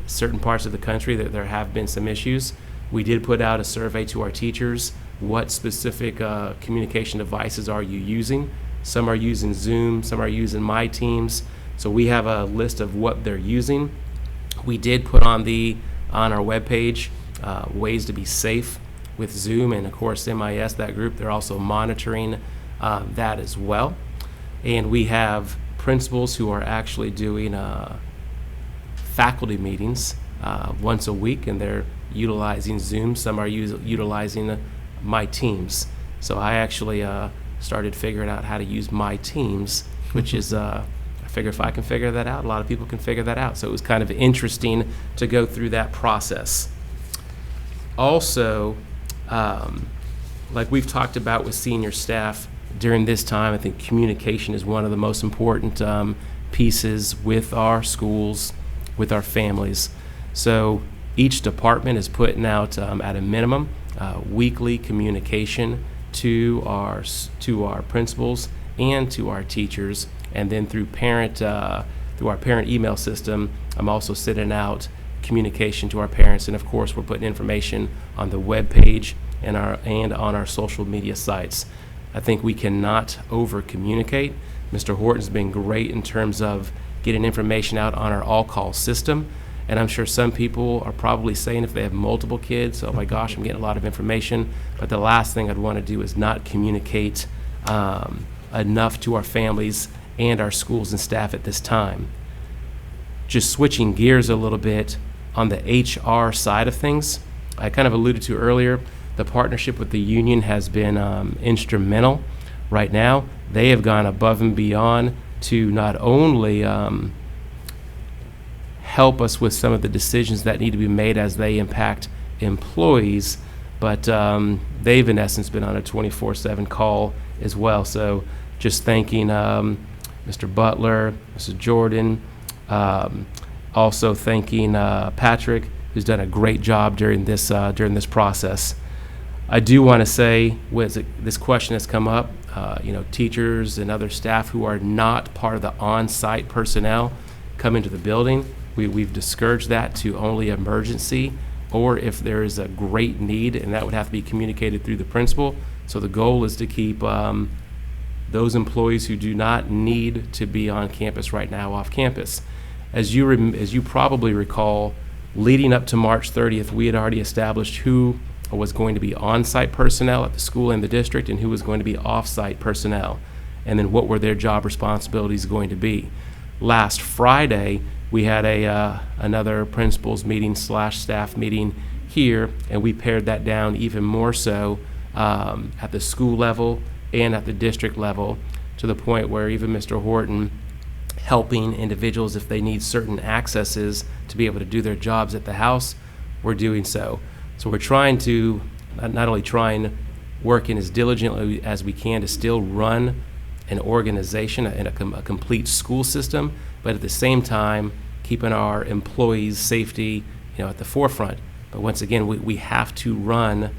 S7: certain parts of the country, there have been some issues. We did put out a survey to our teachers. What specific communication devices are you using? Some are using Zoom, some are using My Teams. So we have a list of what they're using. We did put on our webpage ways to be safe with Zoom, and of course MIS, that group, they're also monitoring that as well. And we have principals who are actually doing faculty meetings once a week, and they're utilizing Zoom. Some are utilizing My Teams. So I actually started figuring out how to use My Teams, which is, I figure if I can figure that out, a lot of people can figure that out. So it was kind of interesting to go through that process. Also, like we've talked about with senior staff during this time, I think communication is one of the most important pieces with our schools, with our families. So each department is putting out at a minimum weekly communication to our principals and to our teachers, and then through our parent email system, I'm also sending out communication to our parents, and of course we're putting information on the web page and on our social media sites. I think we cannot over communicate. Mr. Horton's been great in terms of getting information out on our all-call system. And I'm sure some people are probably saying, if they have multiple kids, oh my gosh, I'm getting a lot of information. But the last thing I'd want to do is not communicate enough to our families and our schools and staff at this time. Just switching gears a little bit on the HR side of things, I kind of alluded to earlier, the partnership with the union has been instrumental. Right now, they have gone above and beyond to not only help us with some of the decisions that need to be made as they impact employees, but they've in essence been on a 24/7 call as well. So just thanking Mr. Butler, Mrs. Jordan, also thanking Patrick, who's done a great job during this process. I do want to say, this question has come up, teachers and other staff who are not part of the on-site personnel come into the building. We've discouraged that to only emergency, or if there is a great need, and that would have to be communicated through the principal. So the goal is to keep those employees who do not need to be on campus right now off campus. As you probably recall, leading up to March 30th, we had already established who was going to be on-site personnel at the school and the district and who was going to be off-site personnel, and then what were their job responsibilities going to be. Last Friday, we had another principals meeting / staff meeting here, and we pared that down even more so at the school level and at the district level, to the point where even Mr. Horton helping individuals if they need certain accesses to be able to do their jobs at the house, we're doing so. So we're trying to not only working as diligently as we can to still run an organization and a complete school system, but at the same time keeping our employees' safety, at the forefront. But once again, we have to run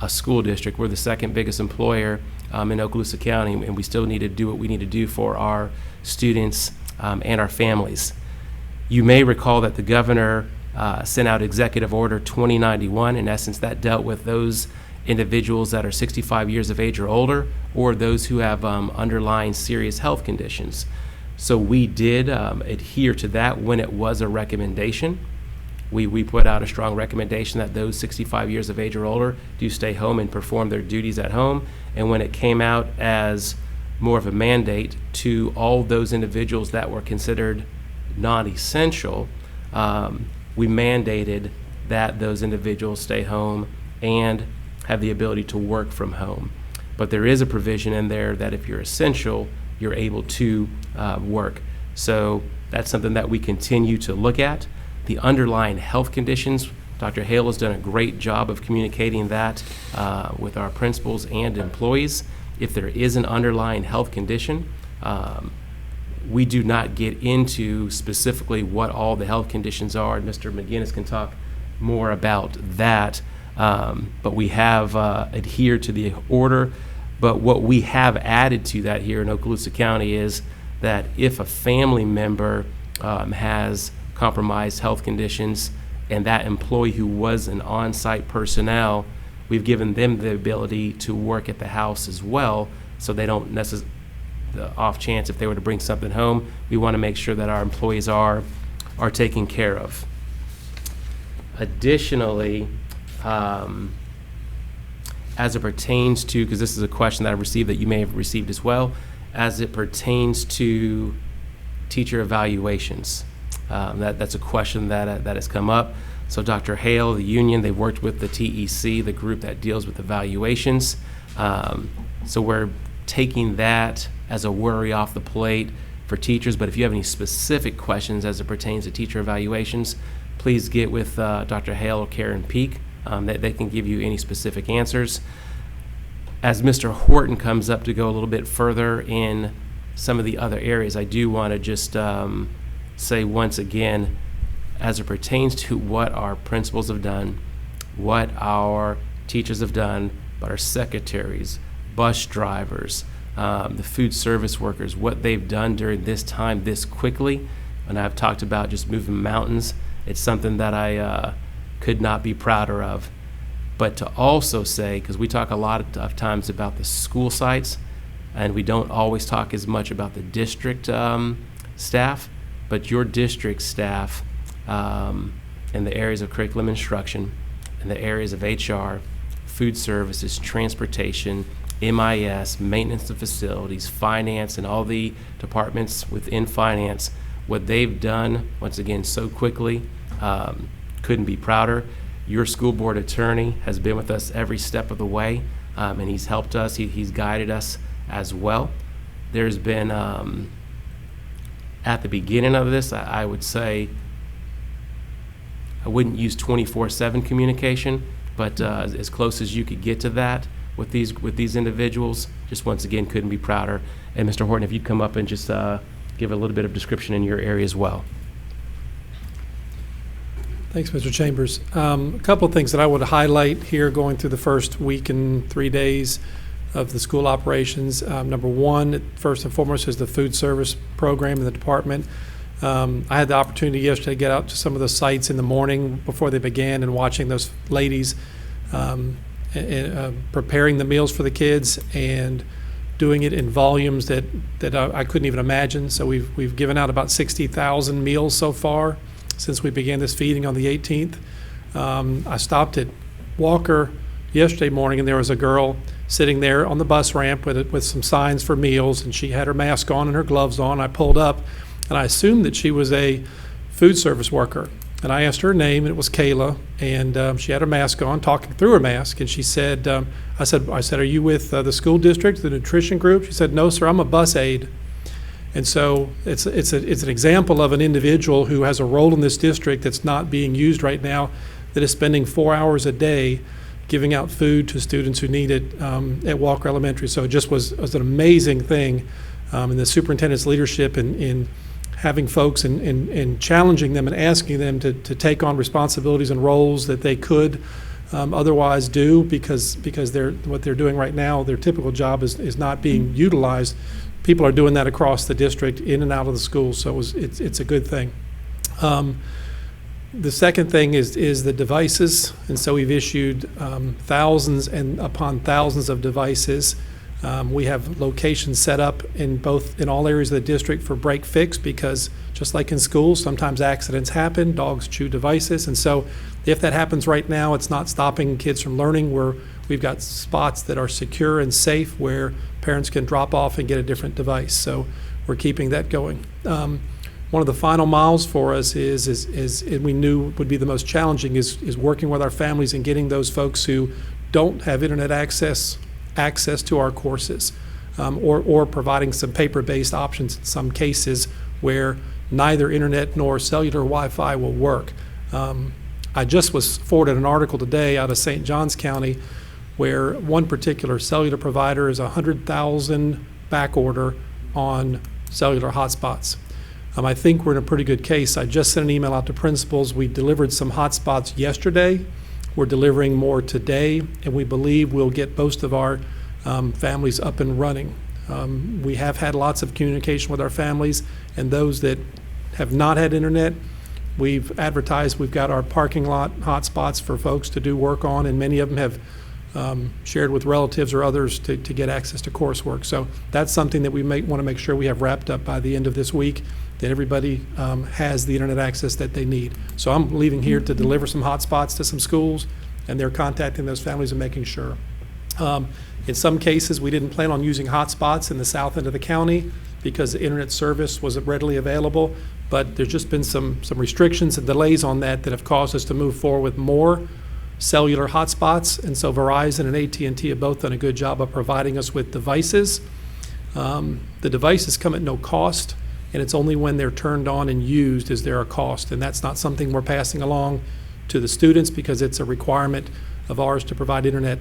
S7: a school district. We're the second biggest employer in Okaloosa County, and we still need to do what we need to do for our students and our families. You may recall that the governor sent out Executive Order 2091. In essence, that dealt with those individuals that are 65 years of age or older, or those who have underlying serious health conditions. So we did adhere to that when it was a recommendation. We put out a strong recommendation that those 65 years of age or older do stay home and perform their duties at home. And when it came out as more of a mandate to all those individuals that were considered non-essential, we mandated that those individuals stay home and have the ability to work from home. But there is a provision in there that if you're essential, you're able to work. So that's something that we continue to look at. The underlying health conditions, Dr. Hale has done a great job of communicating that with our principals and employees. If there is an underlying health condition, we do not get into specifically what all the health conditions are, and Mr. McGinnis can talk more about that. But we have adhered to the order. But what we have added to that here in Okaloosa County is that if a family member has compromised health conditions, and that employee who was an on-site personnel, we've given them the ability to work at the house as well, so they don't necessarily, the off chance if they were to bring something home, we want to make sure that our employees are taken care of. Additionally, as it pertains to, because this is a question that I've received that you may have received as well, as it pertains to teacher evaluations. That's a question that has come up. So Dr. Hale, the union, they've worked with the TEC, the group that deals with evaluations. So we're taking that as a worry off the plate for teachers. But if you have any specific questions as it pertains to teacher evaluations, please get with Dr. Hale or Karen Peak. They can give you any specific answers. As Mr. Horton comes up to go a little bit further in some of the other areas, I do want to just say once again, as it pertains to what our principals have done, what our teachers have done, but our secretaries, bus drivers, the food service workers, what they've done during this time this quickly, and I've talked about just moving mountains, it's something that I could not be prouder of. But to also say, because we talk a lot of times about the school sites, and we don't always talk as much about the district staff, but your district staff in the areas of curriculum instruction, in the areas of HR, food services, transportation, MIS, maintenance of facilities, finance, and all the departments within finance, what they've done, once again, so quickly, couldn't be prouder. Your school board attorney has been with us every step of the way, and he's helped us, he's guided us as well. There's been, at the beginning of this, I would say, I wouldn't use 24/7 communication, but as close as you could get to that with these individuals, just once again, couldn't be prouder. And Mr. Horton, if you'd come up and just give a little bit of description in your area as well.
S9: Thanks, Mr. Chambers. A couple of things that I would highlight here going through the first week and 3 days of the school operations. Number one, first and foremost, is the food service program in the department. I had the opportunity yesterday to get out to some of the sites in the morning before they began and watching those ladies preparing the meals for the kids and doing it in volumes that I couldn't even imagine. So we've given out about 60,000 meals so far since we began this feeding on the 18th. I stopped at Walker yesterday morning, and there was a girl sitting there on the bus ramp with some signs for meals, and she had her mask on and her gloves on. I pulled up, and I assumed that she was a food service worker. And I asked her name, and it was Kayla, and she had her mask on, talking through her mask, and she said, I said, are you with the school district, the nutrition group? She said, no, sir, I'm a bus aide. And so it's an example of an individual who has a role in this district that's not being used right now, that is spending 4 hours a day giving out food to students who need it at Walker Elementary. So it just was an amazing thing, and the superintendent's leadership in having folks and challenging them and asking them to take on responsibilities and roles that they could otherwise do because what they're doing right now, their typical job is not being utilized. People are doing that across the district, in and out of the schools, so it's a good thing. The second thing is the devices, and so we've issued thousands and upon thousands of devices. We have locations set up in all areas of the district for break fix, because just like in schools, sometimes accidents happen, dogs chew devices, and so if that happens right now, it's not stopping kids from learning. We've got spots that are secure and safe where parents can drop off and get a different device, so we're keeping that going. One of the final miles for us is we knew would be the most challenging is working with our families and getting those folks who don't have internet access to our courses, or providing some paper-based options in some cases where neither internet nor cellular Wi-Fi will work. I just was forwarded an article today out of St. Johns County where one particular cellular provider is 100,000 back order on cellular hotspots. I think we're in a pretty good case. I just sent an email out to principals. We delivered some hotspots yesterday. We're delivering more today, and we believe we'll get most of our families up and running. We have had lots of communication with our families, and those that have not had internet, we've advertised we've got our parking lot hotspots for folks to do work on, and many of them have shared with relatives or others to get access to coursework. So that's something that we want to make sure we have wrapped up by the end of this week, that everybody has the internet access that they need. So I'm leaving here to deliver some hotspots to some schools, and they're contacting those families and making sure. In some cases, we didn't plan on using hotspots in the south end of the county because the internet service wasn't readily available, but there's just been some restrictions and delays on that have caused us to move forward with more cellular hotspots, and so Verizon and AT&T have both done a good job of providing us with devices. The devices come at no cost, and it's only when they're turned on and used is there a cost, and that's not something we're passing along to the students because it's a requirement of ours to provide internet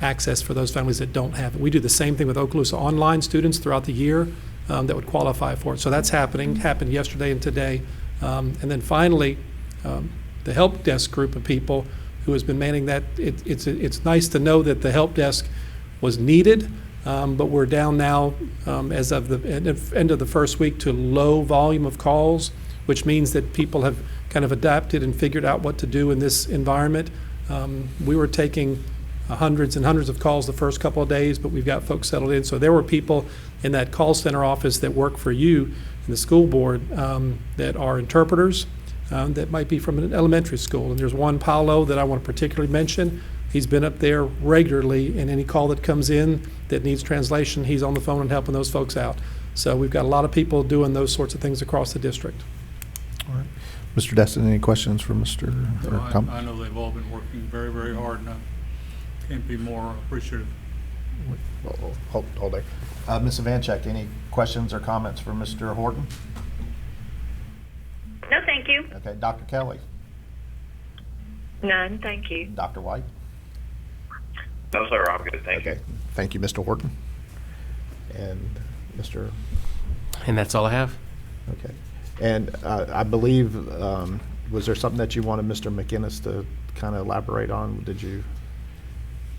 S9: access for those families that don't have it. We do the same thing with Okaloosa Online students throughout the year that would qualify for it. So that's happened yesterday and today. And then finally, the help desk group of people who has been manning that, it's nice to know that the help desk was needed, but we're down now as of the end of the first week to low volume of calls, which means that people have kind of adapted and figured out what to do in this environment. We were taking hundreds and hundreds of calls the first couple of days, but we've got folks settled in. So there were people in that call center office that work for you in the school board that are interpreters that might be from an elementary school. And there's one, Paolo, that I want to particularly mention. He's been up there regularly, and any call that comes in that needs translation, he's on the phone and helping those folks out. So we've got a lot of people doing those sorts of things across the district.
S1: All right. Mr. Destin, any questions for Mr.
S6: I know they've all been working very, very hard, and I can't be more appreciative.
S1: Hold there. Ms. Ivanchek, any questions or comments for Mr. Horton?
S4: No, thank you.
S1: Okay. Dr. Kelly?
S8: None, thank you.
S1: Dr. White?
S5: No, sir, I'm good, thank you.
S1: Okay. Thank you, Mr. Horton. And Mr.
S7: And that's all I have.
S1: Okay. And I believe Was there something that you wanted Mr. McInnes to kind of elaborate on? Did you?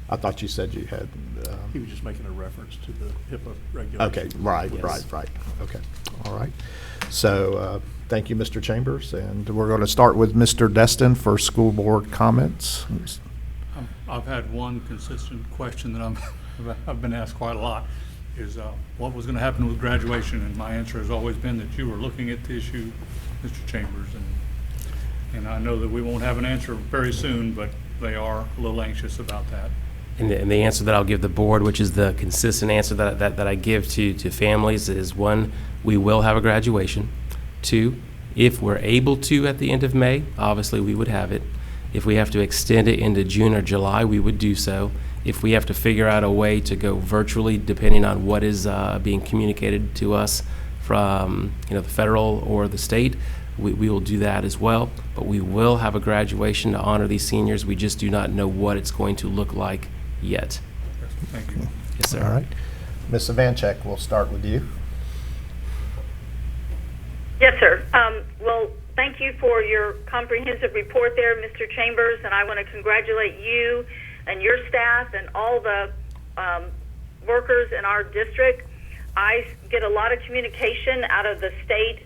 S1: I thought you said you had.
S2: He was just making a reference to the HIPAA regulations.
S1: Okay, right. Okay, all right. So, thank you, Mr. Chambers, and we're going to start with Mr. Destin for school board comments.
S6: I've had one consistent question that I've been asked quite a lot, is what was going to happen with graduation, and my answer has always been that you were looking at the issue, Mr. Chambers, and I know that we won't have an answer very soon, but they are a little anxious about that.
S7: And the answer that I'll give the board, which is the consistent answer that I give to families, is 1, we will have a graduation. 2, if we're able to at the end of May, obviously we would have it. If we have to extend it into June or July, we would do so. If we have to figure out a way to go virtually, depending on what is being communicated to us from the federal or the state, we will do that as well. But we will have a graduation to honor these seniors. We just do not know what it's going to look like yet.
S6: Yes, thank you.
S7: Yes, sir.
S1: All right. Ms. Ivanchek, we'll start with you.
S4: Yes, sir. Well, thank you for your comprehensive report there, Mr. Chambers, and I want to congratulate you and your staff and all the workers in our district. I get a lot of communication out of the state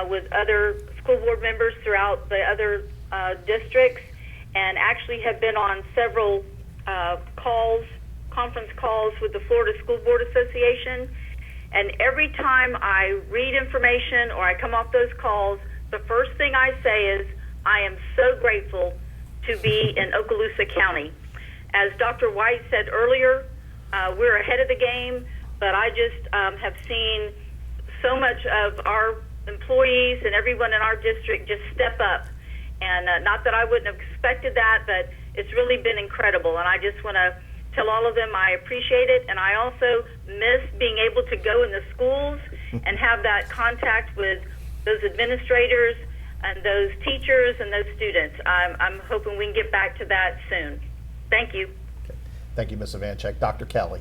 S4: with other school board members throughout the other districts, and actually have been on several conference calls with the Florida School Board Association. And every time I read information or I come off those calls, the first thing I say is, I am so grateful to be in Okaloosa County. As Dr. White said earlier, we're ahead of the game, but I just have seen so much of our employees and everyone in our district just step up. And not that I wouldn't have expected that, but it's really been incredible. And I just want to tell all of them I appreciate it. And I also miss being able to go in the schools and have that contact with those administrators and those teachers and those students. I'm hoping we can get back to that soon. Thank you.
S1: Okay. Thank you, Ms. Ivanchek. Dr. Kelly.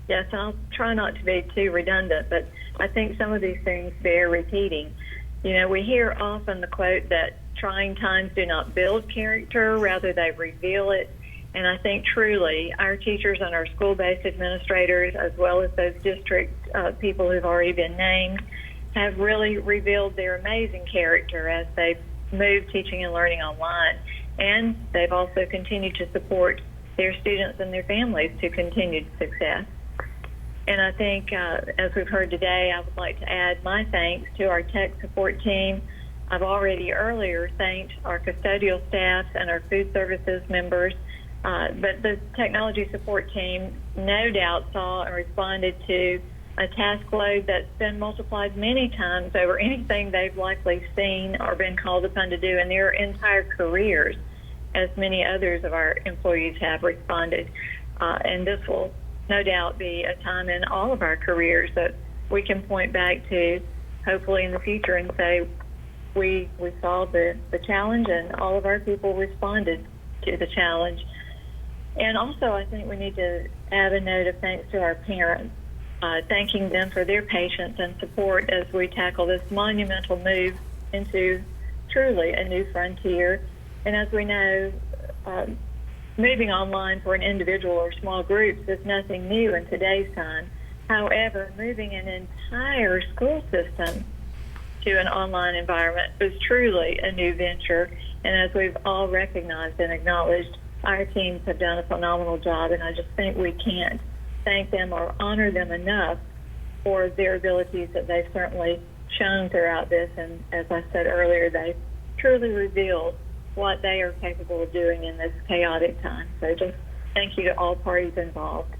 S8: Yes, I'll try not to be too redundant, but I think some of these things bear repeating. You know, we hear often the quote that trying times do not build character, rather they reveal it. And I think truly our teachers and our school-based administrators, as well as those district people who've already been named, have really revealed their amazing character as they've moved teaching and learning online. And they've also continued to support their students and their families to continued success. And I think, as we've heard today, I would like to add my thanks to our tech support team. I've already earlier thanked our custodial staff and our food services members, but the technology support team no doubt saw and responded to a task load that's been multiplied many times over anything they've likely seen or been called upon to do in their entire careers, as many others of our employees have responded. And this will no doubt be a time in all of our careers that we can point back to, hopefully in the future, and say we saw the challenge and all of our people responded to the challenge. And also I think we need to add a note of thanks to our parents, thanking them for their patience and support as we tackle this monumental move into truly a new frontier. And as we know, moving online for an individual or small groups is nothing new in today's time. However, moving an entire school system to an online environment is truly a new venture. And as we've all recognized and acknowledged, our teams have done a phenomenal job, and I just think we can't thank them or honor them enough for their abilities that they've certainly shown throughout this. And as I said earlier, they truly revealed what they are capable of doing in this chaotic time. So just thank you to all parties involved.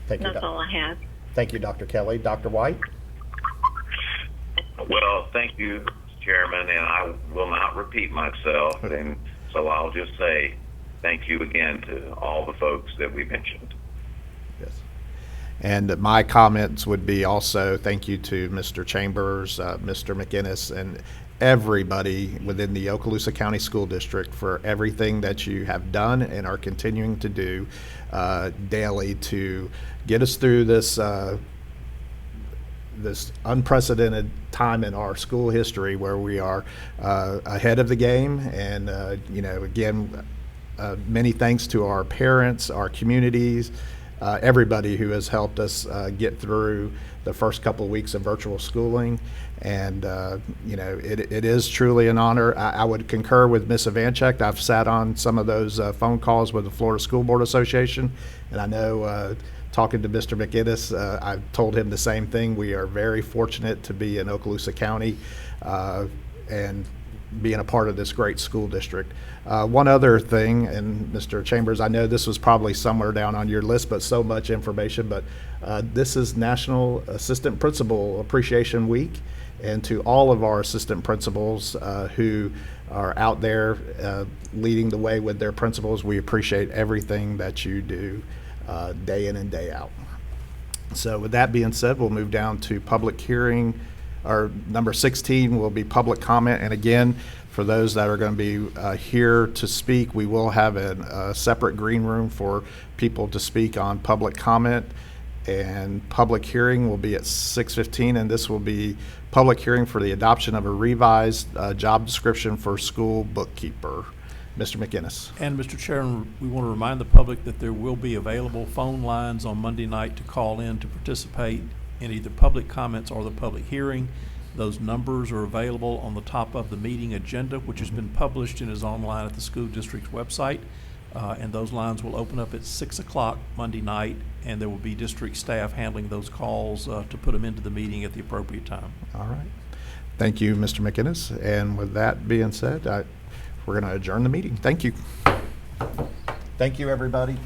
S1: Thank you.
S8: That's all I have.
S1: Thank you, Dr. Kelly. Dr. White?
S5: Well, thank you, Chairman, and I will not repeat myself, and so I'll just say thank you again to all the folks that we mentioned.
S1: Yes. And my comments would be also thank you to Mr. Chambers, Mr. McInnes, and everybody within the Okaloosa County School District for everything that you have done and are continuing to do this unprecedented time in our school history where we are ahead of the game. And, again, many thanks to our parents, our communities, everybody who has helped us get through the first couple of weeks of virtual schooling. And, it is truly an honor. I would concur with Ms. Ivanchek. I've sat on some of those phone calls with the Florida School Board Association, and I know talking to Mr. McInnes, I've told him the same thing. We are very fortunate to be in Okaloosa County and being a part of this great school district. One other thing, and Mr. Chambers, I know this was probably somewhere down on your list, but so much information, but this is National Assistant Principal Appreciation Week. And to all of our assistant principals who are out there leading the way with their principals, we appreciate everything that you do day in and day out. So with that being said, we'll move down to public hearing. Our number 16 will be public comment. And again, for those that are going to be here to speak, we will have a separate green room for people to speak on public comment. And public hearing will be at 6:15, and this will be public hearing for the adoption of a revised job description for school bookkeeper. Mr. McInnes.
S2: And Mr. Chairman, we want to remind the public that there will be available phone lines on Monday night to call in to participate in either public comments or the public hearing. Those numbers are available on the top of the meeting agenda, which has been published and is online at the school district's website. And those lines will open up at 6 o'clock Monday night, and there will be district staff handling those calls to put them into the meeting at the appropriate time.
S1: All right. Thank you, Mr. McInnes. And with that being said, we're going to adjourn the meeting. Thank you. Thank you, everybody.